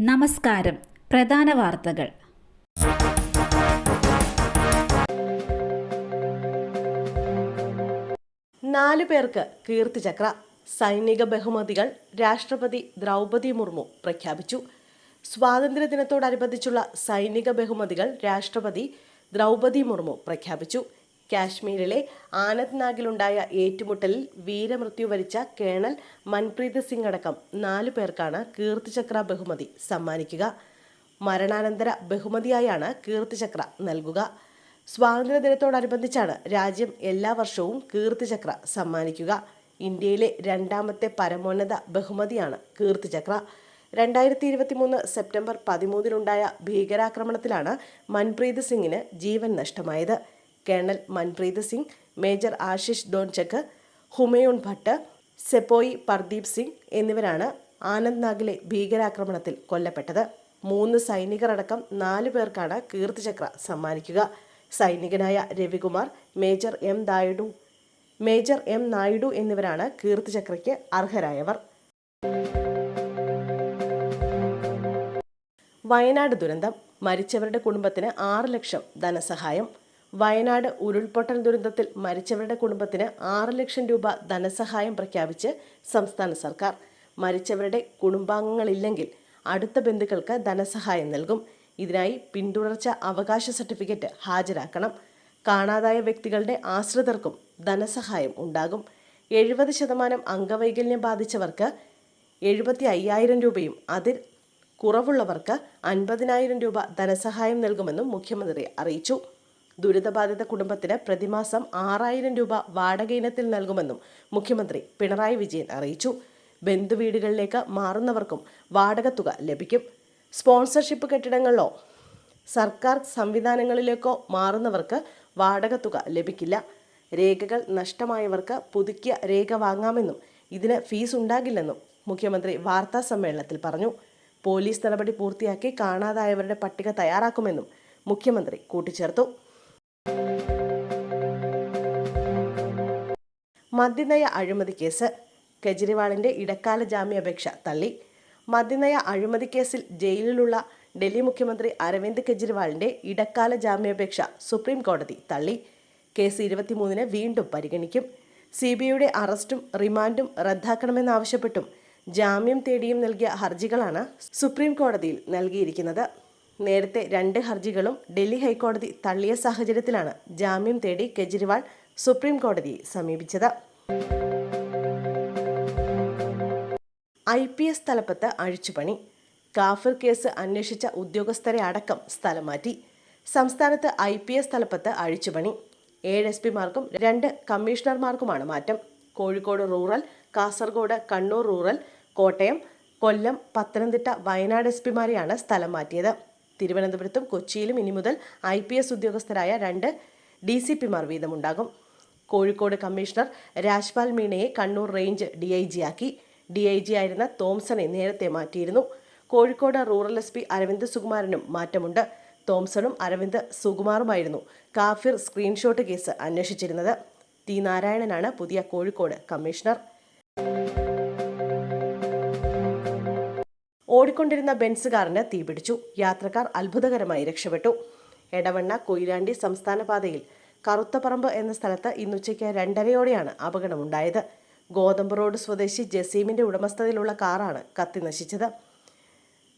നമസ്കാരം. പ്രധാന വാർത്തകൾ. നാലു പേർക്ക് കീർത്തിചക്ര. സൈനിക ബഹുമതികൾ രാഷ്ട്രപതി ദ്രൗപദി മുർമു പ്രഖ്യാപിച്ചു. സ്വാതന്ത്ര്യദിനത്തോടനുബന്ധിച്ചുള്ള സൈനിക ബഹുമതികൾ രാഷ്ട്രപതി ദ്രൗപദി മുർമു പ്രഖ്യാപിച്ചു. കാശ്മീരിലെ ആനന്ദ്നാഗിലുണ്ടായ ഏറ്റുമുട്ടലിൽ വീരമൃത്യു വരിച്ച കേണൽ മൻപ്രീത് സിംഗ് അടക്കം 4 പേർക്കാണ് കീർത്തിചക്ര ബഹുമതി സമ്മാനിക്കുക. മരണാനന്തര ബഹുമതിയായാണ് കീർത്തിചക്ര നൽകുക. സ്വാതന്ത്ര്യദിനത്തോടനുബന്ധിച്ചാണ് രാജ്യം എല്ലാ വർഷവും കീർത്തിചക്ര സമ്മാനിക്കുക. ഇന്ത്യയിലെ രണ്ടാമത്തെ പരമോന്നത ബഹുമതിയാണ് കീർത്തിചക്ര. 2023 സെപ്റ്റംബർ 13-നുണ്ടായ ഭീകരാക്രമണത്തിലാണ് മൻപ്രീത് സിംഗിന് ജീവൻ നഷ്ടമായത്. കേണൽ മൻപ്രീത് സിംഗ്, മേജർ ആശിഷ് ധോൻചക്, ഹുമയൂൺ ഭട്ട്, സെപ്പോയി പർദീപ് സിംഗ് എന്നിവരാണ് ആനന്ദ്നാഗിലെ ഭീകരാക്രമണത്തിൽ കൊല്ലപ്പെട്ടത്. 3 സൈനികർ അടക്കം 4 പേർക്കാണ് കീർത്തിചക്ര സമ്മാനിക്കുക. സൈനികനായ രവികുമാർ, മേജർ എം നായിഡു എന്നിവരാണ് കീർത്തിചക്രയ്ക്ക് അർഹരായവർ. വയനാട് ദുരന്തം. മരിച്ചവരുടെ കുടുംബത്തിന് 6 ലക്ഷം ധനസഹായം. വയനാട് ഉരുൾപൊട്ടൽ ദുരന്തത്തിൽ മരിച്ചവരുടെ കുടുംബത്തിന് 6 ലക്ഷം രൂപ ധനസഹായം പ്രഖ്യാപിച്ച് സംസ്ഥാന സർക്കാർ. മരിച്ചവരുടെ കുടുംബാംഗങ്ങളില്ലെങ്കിൽ അടുത്ത ബന്ധുക്കൾക്ക് ധനസഹായം നൽകും. ഇതിനായി പിന്തുടർച്ച അവകാശ സർട്ടിഫിക്കറ്റ് ഹാജരാക്കണം. കാണാതായ വ്യക്തികളുടെ ആശ്രിതർക്കും ധനസഹായം ഉണ്ടാകും. 70% അംഗവൈകല്യം ബാധിച്ചവർക്ക് 75,000 രൂപയും അതിൽ കുറവുള്ളവർക്ക് 50,000 രൂപ ധനസഹായം നൽകുമെന്നും മുഖ്യമന്ത്രി അറിയിച്ചു. ദുരിതബാധിത കുടുംബത്തിന് പ്രതിമാസം 6,000 രൂപ വാടക ഇനത്തിൽ നൽകുമെന്നും മുഖ്യമന്ത്രി പിണറായി വിജയൻ അറിയിച്ചു. ബന്ധുവീടുകളിലേക്ക് മാറുന്നവർക്കും വാടക തുക ലഭിക്കും. സ്പോൺസർഷിപ്പ് കെട്ടിടങ്ങളിലോ സർക്കാർ സംവിധാനങ്ങളിലേക്കോ മാറുന്നവർക്ക് വാടക തുക ലഭിക്കില്ല. രേഖകൾ നഷ്ടമായവർക്ക് പുതുക്കിയ രേഖ വാങ്ങാമെന്നും ഇതിന് ഫീസ് ഉണ്ടാകില്ലെന്നും മുഖ്യമന്ത്രി വാർത്താ സമ്മേളനത്തിൽ പറഞ്ഞു. പോലീസ് നടപടി പൂർത്തിയാക്കി കാണാതായവരുടെ പട്ടിക തയ്യാറാക്കുമെന്നും മുഖ്യമന്ത്രി കൂട്ടിച്ചേർത്തു. മദ്യനയ അഴിമതി കേസ്. കെജ്രിവാളിന്റെ ഇടക്കാല ജാമ്യാപേക്ഷ തള്ളി. മദ്യനയ അഴിമതി കേസിൽ ജയിലിലുള്ള ഡൽഹി മുഖ്യമന്ത്രി അരവിന്ദ് കെജ്രിവാളിന്റെ ഇടക്കാല ജാമ്യാപേക്ഷ സുപ്രീം കോടതി തള്ളി. കേസ് 23-ന് വീണ്ടും പരിഗണിക്കും. CBIയുടെ അറസ്റ്റും റിമാൻഡും റദ്ദാക്കണമെന്നാവശ്യപ്പെട്ടും ജാമ്യം തേടിയും നൽകിയ ഹർജികളാണ് സുപ്രീം കോടതിയിൽ നൽകിയിരിക്കുന്നത്. നേരത്തെ 2 ഹർജികളും ഡൽഹി ഹൈക്കോടതി തള്ളിയ സാഹചര്യത്തിലാണ് ജാമ്യം തേടി കെജ്രിവാൾ സുപ്രീം കോടതിയെ സമീപിച്ചത്. IPS തലപ്പത്ത് അഴിച്ചുപണി. കാഫിർ കേസ് അന്വേഷിച്ച ഉദ്യോഗസ്ഥരെ അടക്കം സ്ഥലം മാറ്റി. സംസ്ഥാനത്ത് IPS തലപ്പത്ത് അഴിച്ചുപണി. 7 SP-മാർക്കും 2 കമ്മീഷണർമാർക്കുമാണ് മാറ്റം. കോഴിക്കോട് റൂറൽ, കാസർഗോഡ്, കണ്ണൂർ റൂറൽ, കോട്ടയം, കൊല്ലം, പത്തനംതിട്ട, വയനാട് SP-മാരെയാണ് സ്ഥലം മാറ്റിയത്. തിരുവനന്തപുരത്തും കൊച്ചിയിലും ഇനി മുതൽ IPS ഉദ്യോഗസ്ഥരായ 2 DCP-മാർ വീതമുണ്ടാകും. കോഴിക്കോട് കമ്മീഷണർ രാജ്പാൽ മീണയെ കണ്ണൂർ റേഞ്ച് DIG ആക്കി. DIG ആയിരുന്ന തോംസണെ നേരത്തെ മാറ്റിയിരുന്നു. കോഴിക്കോട് റൂറൽ SP അരവിന്ദ് സുകുമാരനും മാറ്റമുണ്ട്. തോംസണും അരവിന്ദ് സുകുമാറുമായിരുന്നു കാഫിർ സ്ക്രീൻഷോട്ട് കേസ് അന്വേഷിച്ചിരുന്നത്. T. നാരായണനാണ് പുതിയ കോഴിക്കോട് കമ്മീഷണർ. ഓടിക്കൊണ്ടിരുന്ന ബെൻസ് കാറിന് തീപിടിച്ചു. യാത്രക്കാർ അത്ഭുതകരമായി രക്ഷപ്പെട്ടു. എടവണ്ണ കൊയിലാണ്ടി സംസ്ഥാന പാതയിൽ കറുത്തപ്പറമ്പ് എന്ന സ്ഥലത്ത് ഇന്നുച്ചയ്ക്ക് 2:30-യോടെയാണ് അപകടമുണ്ടായത്. ഗോതമ്പ് റോഡ് സ്വദേശി ജസീമിന്റെ ഉടമസ്ഥതയിലുള്ള കാറാണ് കത്തിനശിച്ചത്.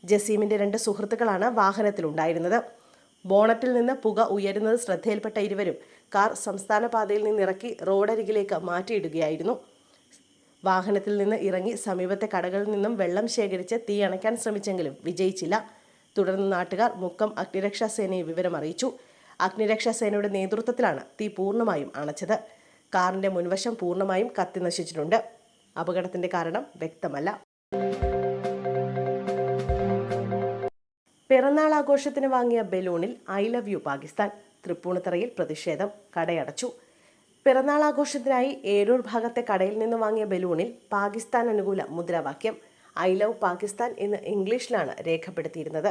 ജസീമിന്റെ 2 സുഹൃത്തുക്കളാണ് വാഹനത്തിലുണ്ടായിരുന്നത്. ബോണറ്റിൽ നിന്ന് പുക ഉയരുന്നത് ശ്രദ്ധയിൽപ്പെട്ട ഇരുവരും കാർ സംസ്ഥാന പാതയിൽ നിന്നിറക്കി റോഡരികിലേക്ക് മാറ്റിയിടുകയായിരുന്നു. വാഹനത്തിൽ നിന്ന് ഇറങ്ങി സമീപത്തെ കടകളിൽ നിന്നും വെള്ളം ശേഖരിച്ച് തീ അണയ്ക്കാൻ ശ്രമിച്ചെങ്കിലും വിജയിച്ചില്ല. തുടർന്ന് നാട്ടുകാർ മുക്കം അഗ്നിരക്ഷാ സേനയെ വിവരമറിയിച്ചു. അഗ്നിരക്ഷാ സേനയുടെ നേതൃത്വത്തിലാണ് തീ പൂർണ്ണമായും അണച്ചത്. കാറിന്റെ മുൻവശം പൂർണ്ണമായും കത്തിനശിച്ചിട്ടുണ്ട്. അപകടത്തിന്റെ കാരണം വ്യക്തമല്ല. പിറന്നാൾ ആഘോഷത്തിന് വാങ്ങിയ ബലൂണിൽ I love you പാകിസ്ഥാൻ. തൃപ്പൂണിത്തറയിൽ പ്രതിഷേധം. കടയടച്ചു. പിറന്നാൾ ആഘോഷത്തിനായി ഏരൂർ ഭാഗത്തെ കടയിൽ നിന്ന് വാങ്ങിയ ബലൂണിൽ പാകിസ്ഥാൻ അനുകൂല മുദ്രാവാക്യം I love പാകിസ്ഥാൻ എന്ന് ഇംഗ്ലീഷിലാണ് രേഖപ്പെടുത്തിയിരുന്നത്.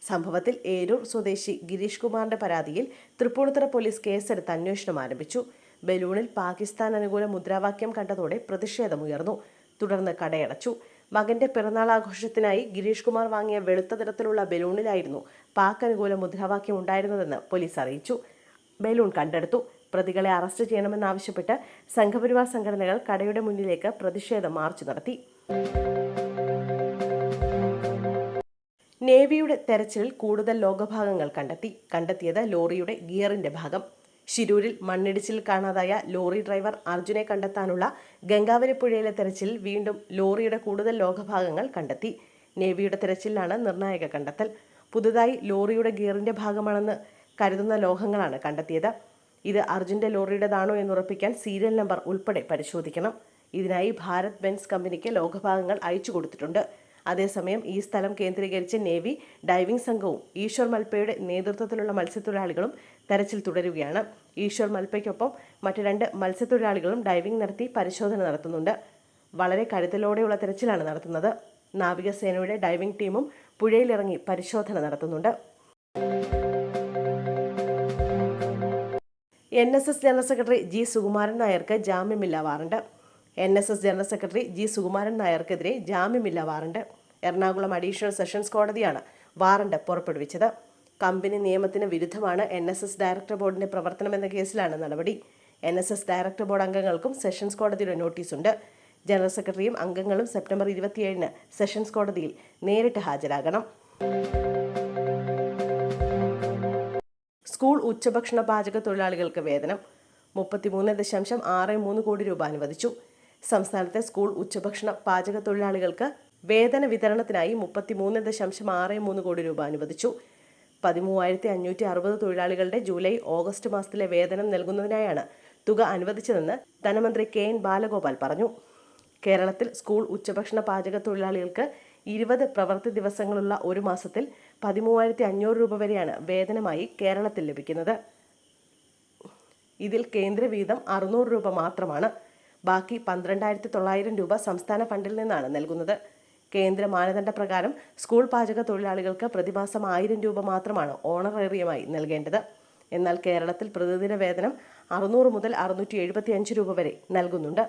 സംഭവത്തിൽ ഏരൂർ സ്വദേശി ഗിരീഷ് കുമാറിന്റെ പരാതിയിൽ തൃപ്പൂണിത്തുറ പോലീസ് കേസെടുത്ത് അന്വേഷണം ആരംഭിച്ചു. ബലൂണിൽ പാകിസ്ഥാൻ അനുകൂല മുദ്രാവാക്യം കണ്ടതോടെ പ്രതിഷേധമുയർന്നു. തുടർന്ന് കടയടച്ചു. മകന്റെ പിറന്നാൾ ആഘോഷത്തിനായി ഗിരീഷ് കുമാർ വാങ്ങിയ വെളുത്ത നിറത്തിലുള്ള ബലൂണിലായിരുന്നു പാക് അനുകൂല മുദ്രാവാക്യം ഉണ്ടായിരുന്നതെന്ന് പോലീസ് അറിയിച്ചു. ബലൂൺ കണ്ടെടുത്തു. പ്രതികളെ അറസ്റ്റ് ചെയ്യണമെന്നാവശ്യപ്പെട്ട് സംഘപരിവാർ സംഘടനകൾ കടയുടെ മുന്നിലേക്ക് പ്രതിഷേധ മാർച്ച് നടത്തി. നേവിയുടെ തെരച്ചിലിൽ കൂടുതൽ ലോകഭാഗങ്ങൾ കണ്ടെത്തിയത് ലോറിയുടെ ഗിയറിന്റെ ഭാഗം. ശിരൂരിൽ മണ്ണിടിച്ചിൽ കാണാതായ ലോറി ഡ്രൈവർ അർജുനെ കണ്ടെത്താനുള്ള ഗംഗാവലി പുഴയിലെ തെരച്ചിലിൽ വീണ്ടും ലോറിയുടെ കൂടുതൽ ലോകഭാഗങ്ങൾ കണ്ടെത്തി. നേവിയുടെ തെരച്ചിലാണ് നിർണായക കണ്ടെത്തൽ. പുതുതായി ലോറിയുടെ ഗിയറിന്റെ ഭാഗമാണെന്ന് കരുതുന്ന ലോഹങ്ങളാണ് കണ്ടെത്തിയത്. ഇത് അർജുന്റെ ലോറിയുടേതാണോ എന്നുറപ്പിക്കാൻ സീരിയൽ നമ്പർ ഉൾപ്പെടെ പരിശോധിക്കണം. ഇതിനായി ഭാരത് ബെൻസ് കമ്പനിക്ക് ലോകഭാഗങ്ങൾ അയച്ചു കൊടുത്തിട്ടുണ്ട്. അതേസമയം ഈ സ്ഥലം കേന്ദ്രീകരിച്ച് നേവി ഡൈവിംഗ് സംഘവും ഈശ്വർ മൽപ്പയുടെ നേതൃത്വത്തിലുള്ള മത്സ്യത്തൊഴിലാളികളും തെരച്ചിൽ തുടരുകയാണ്. ഈശ്വർ മൽപ്പയ്ക്കൊപ്പം മറ്റ് 2 മത്സ്യത്തൊഴിലാളികളും ഡൈവിംഗ് നടത്തി പരിശോധന നടത്തുന്നുണ്ട്. വളരെ കരുതലോടെയുള്ള തെരച്ചിലാണ് നടത്തുന്നത്. നാവികസേനയുടെ ഡൈവിംഗ് ടീമും പുഴയിലിറങ്ങി പരിശോധന നടത്തുന്നുണ്ട്. NSS general secretary G Sukumaran നായർക്ക് ജാമ്യമില്ലാ warrant. NSS general secretary G Sukumaran നായർക്കെതിരെ ജാമ്യമില്ലാ വാറണ്ട്. എറണാകുളം അഡീഷണൽ സെഷൻസ് കോടതിയാണ് വാറണ്ട് പുറപ്പെടുവിച്ചത്. കമ്പനി നിയമത്തിന് വിരുദ്ധമാണ് NSS ഡയറക്ടർ ബോർഡിന്റെ പ്രവർത്തനമെന്ന കേസിലാണ് നടപടി. NSS ഡയറക്ടർ ബോർഡ് അംഗങ്ങൾക്കും സെഷൻസ് കോടതിയുടെ നോട്ടീസുണ്ട്. ജനറൽ സെക്രട്ടറിയും അംഗങ്ങളും സെപ്റ്റംബർ 27-ന് സെഷൻസ് കോടതിയിൽ നേരിട്ട് ഹാജരാകണം. സ്കൂൾ ഉച്ചഭക്ഷണ പാചക തൊഴിലാളികൾക്ക് വേതനം 33.63 കോടി രൂപ അനുവദിച്ചു. സംസ്ഥാനത്തെ സ്കൂൾ ഉച്ചഭക്ഷണ പാചക തൊഴിലാളികൾക്ക് വേതന വിതരണത്തിനായി 33.63 കോടി രൂപ അനുവദിച്ചു. 13,560 തൊഴിലാളികളുടെ ജൂലൈ ഓഗസ്റ്റ് മാസത്തിലെ വേതനം നൽകുന്നതിനായാണ് തുക അനുവദിച്ചതെന്ന് ധനമന്ത്രി KN ബാലഗോപാൽ പറഞ്ഞു. കേരളത്തിൽ സ്കൂൾ ഉച്ചഭക്ഷണ പാചക തൊഴിലാളികൾക്ക് 20 പ്രവൃത്തി ദിവസങ്ങളുള്ള ഒരു മാസത്തിൽ 13,500 രൂപ വരെയാണ് വേതനമായി കേരളത്തിൽ ലഭിക്കുന്നത്. ഇതിൽ കേന്ദ്ര വീതം 600 രൂപ മാത്രമാണ്. ബാക്കി 12,900 രൂപ സംസ്ഥാന ഫണ്ടിൽ നിന്നാണ് നൽകുന്നത്. കേന്ദ്ര മാനദണ്ഡ പ്രകാരം സ്കൂൾ പാചക തൊഴിലാളികൾക്ക് പ്രതിമാസം 1000 രൂപ മാത്രമാണ് ഓണറേറിയമായി നൽകേണ്ടത്. എന്നാൽ കേരളത്തിൽ പ്രതിദിന വേതനം 600 മുതൽ 675 രൂപ വരെ നൽകുന്നുണ്ട്.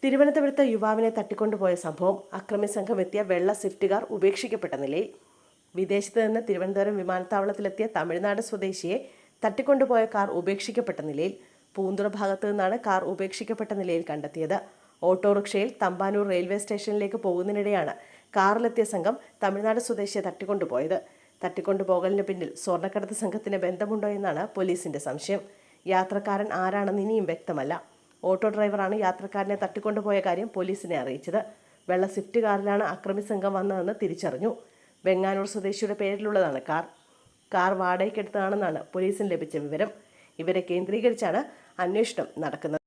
തിരുവനന്തപുരത്ത് യുവാവിനെ തട്ടിക്കൊണ്ടുപോയ സംഭവം. അക്രമി സംഘം എത്തിയ വെള്ള സ്വിഫ്റ്റ് കാർ ഉപേക്ഷിക്കപ്പെട്ട നിലയിൽ. വിദേശത്ത് നിന്ന് തിരുവനന്തപുരം വിമാനത്താവളത്തിലെത്തിയ തമിഴ്നാട് സ്വദേശിയെ തട്ടിക്കൊണ്ടുപോയ കാർ ഉപേക്ഷിക്കപ്പെട്ട നിലയിൽ. പൂന്തുറ ഭാഗത്തു നിന്നാണ് കാർ ഉപേക്ഷിക്കപ്പെട്ട നിലയിൽ കണ്ടെത്തിയത്. ഓട്ടോറിക്ഷയിൽ തമ്പാനൂർ റെയിൽവേ സ്റ്റേഷനിലേക്ക് പോകുന്നതിനിടെയാണ് കാറിലെത്തിയ സംഘം തമിഴ്നാട് സ്വദേശിയെ തട്ടിക്കൊണ്ടുപോയത്. തട്ടിക്കൊണ്ടുപോകലിന് പിന്നിൽ സ്വർണ്ണക്കടത്ത് സംഘത്തിന് ബന്ധമുണ്ടോ എന്നാണ് പോലീസിന്റെ സംശയം. യാത്രക്കാരൻ ആരാണെന്ന് ഇനിയും വ്യക്തമല്ല. ഓട്ടോ ഡ്രൈവറാണ് യാത്രക്കാരനെ തട്ടിക്കൊണ്ടുപോയ കാര്യം പോലീസിനെ അറിയിച്ചത്. വെള്ള സ്വിഫ്റ്റ് കാറിലാണ് അക്രമി സംഘം വന്നതെന്ന് തിരിച്ചറിഞ്ഞു. വെങ്ങാനൂർ സ്വദേശിയുടെ പേരിലുള്ളതാണ് കാർ. കാർ വാടകയ്ക്കെടുത്തതാണെന്നാണ് പോലീസിന് ലഭിച്ച വിവരം. ഇവരെ കേന്ദ്രീകരിച്ചാണ് അന്വേഷണം നടക്കുന്നത്.